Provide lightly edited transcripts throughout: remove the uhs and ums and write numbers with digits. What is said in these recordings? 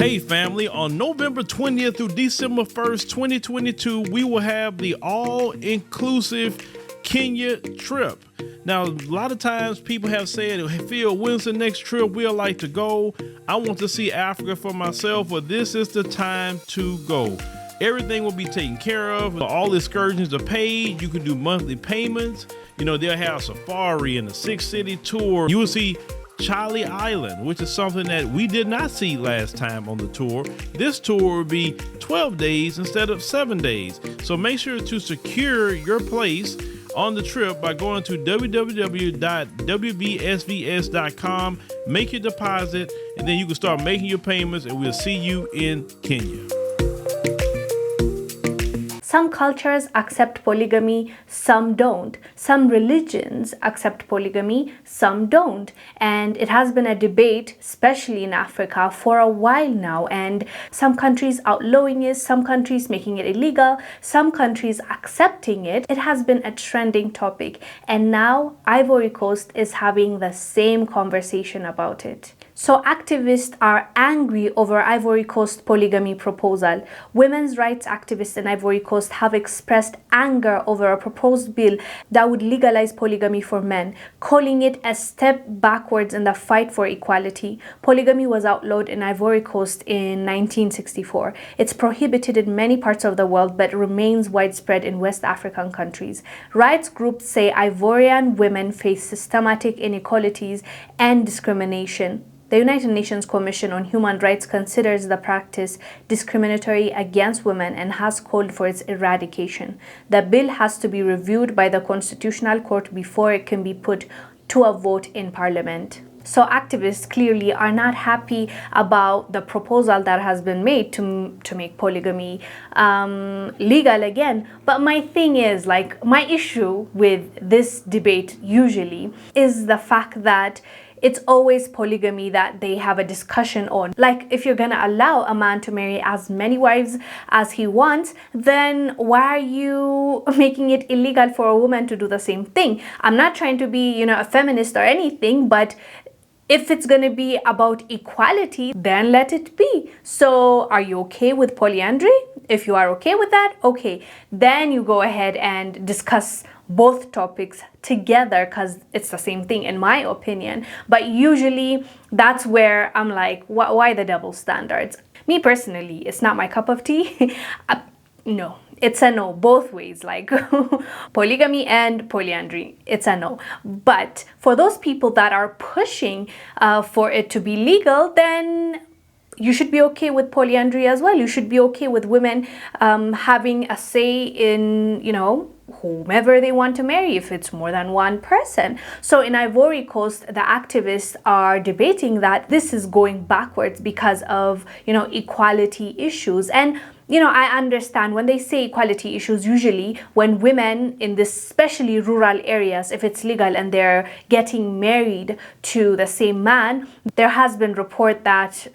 Hey family, on November 20th through December 1st, 2022, we will have the all-inclusive Kenya trip. Now, a lot of times people have said, hey, Phil, when's the next trip we'd like to go? I want to see Africa for myself, but this is the time to go. Everything will be taken care of. All excursions are paid. You can do monthly payments. You know, they'll have safari and a 6-city tour. You will see Chali Island, which is something that we did not see last time on the tour. This tour will be 12 days instead of 7 days. So make sure to secure your place on the trip by going to www.wbsvs.com, make your deposit, and then you can start making your payments, and we'll see you in Kenya. Some cultures accept polygamy, some don't. Some religions accept polygamy, some don't. And it has been a debate, especially in Africa, for a while now. And some countries outlawing it, some countries making it illegal, some countries accepting it. It has been a trending topic. And now Ivory Coast is having the same conversation about it. So activists are angry over Ivory Coast polygamy proposal. Women's rights activists in Ivory Coast have expressed anger over a proposed bill that would legalize polygamy for men, calling it a step backwards in the fight for equality. Polygamy was outlawed in Ivory Coast in 1964. It's prohibited in many parts of the world but remains widespread in West African countries. Rights groups say Ivorian women face systematic inequalities and discrimination. The United Nations Commission on Human Rights considers the practice discriminatory against women and has called for its eradication. The bill has to be reviewed by the Constitutional Court before it can be put to a vote in Parliament. So activists clearly are not happy about the proposal that has been made to make polygamy legal again. But my thing is, my issue with this debate usually is the fact that it's always polygamy that they have a discussion on. Like, if you're gonna allow a man to marry as many wives as he wants, then why are you making it illegal for a woman to do the same thing? I'm not trying to be, a feminist or anything, but if it's going to be about equality, then let it be. So are you okay with polyandry? If you are okay with that, okay. Then you go ahead and discuss both topics together because it's the same thing in my opinion. But usually that's where I'm like, why the double standards? Me personally, it's not my cup of tea. No. It's a no, both ways, like polygamy and polyandry, it's a no. But for those people that are pushing for it to be legal, then you should be okay with polyandry as well. You should be okay with women having a say in, whomever they want to marry, if it's more than one person. So in Ivory Coast, the activists are debating that this is going backwards because of, equality issues. And I understand when they say equality issues, usually when women in this, especially rural areas, if it's legal and they're getting married to the same man, there has been report that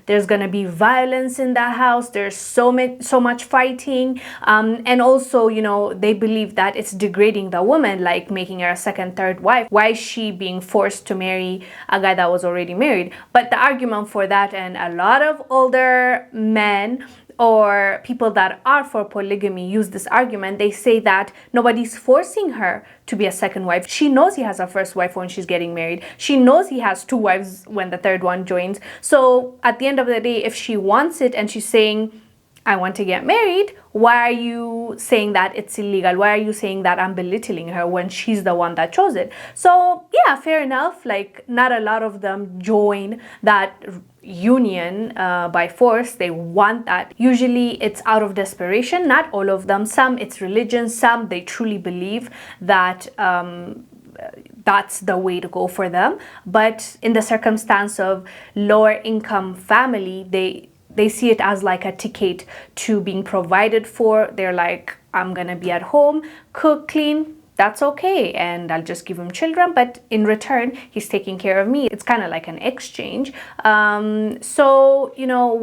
there's going to be violence in that house. There's so much fighting. And also, they believe that it's degrading the woman, like making her a second, third wife. Why is she being forced to marry a guy that was already married? But the argument for that, and a lot of older men or people that are for polygamy use this argument. They say that nobody's forcing her to be a second wife. She knows he has a first wife when she's getting married. She knows he has two wives when the third one joins. So at the end of the day, if she wants it and she's saying, I want to get married, why are you saying that it's illegal? Why are you saying that I'm belittling her when she's the one that chose it? So yeah, fair enough. Not a lot of them join that union by force. They want that. Usually it's out of desperation. Not all of them. Some it's religion. Some they truly believe that that's the way to go for them. But in the circumstance of lower income family, they see it as like a ticket to being provided for. They're like, I'm gonna be at home, cook, clean. that's okay, and I'll just give him children, but in return he's taking care of me. It's kind of like an exchange. So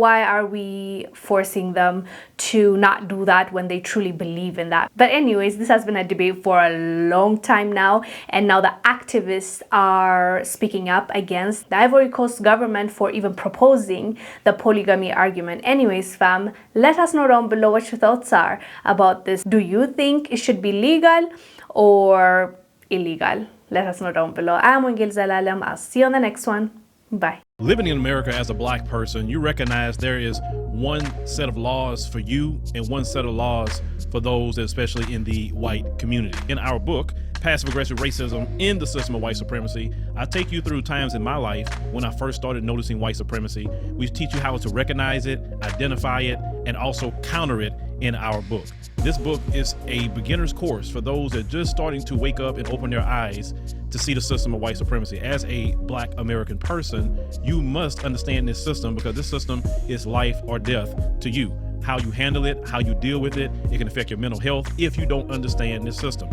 why are we forcing them to not do that when they truly believe in that? But anyways, this has been a debate for a long time now, and now the activists are speaking up against the Ivory Coast government for even proposing the polygamy argument. Anyways, fam, let us know down below what your thoughts are about this. Do you think it should be legal or illegal? Let us know down below. I'm Wongel Zelalem. I'll see you on the next one. Bye. Living in America as a black person, you recognize there is one set of laws for you and one set of laws for those, especially in the white community. In our book, Passive Aggressive Racism in the System of White Supremacy, I take you through times in my life when I first started noticing white supremacy. We teach you how to recognize it, identify it, and also counter it in our book. This book is a beginner's course for those that are just starting to wake up and open their eyes to see the system of white supremacy. As a black American person, you must understand this system because this system is life or death to you. How you handle it, how you deal with it, it can affect your mental health if you don't understand this system.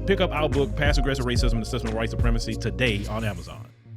Pick up our book, Passive Aggressive Racism and the System of White Supremacy, today on Amazon.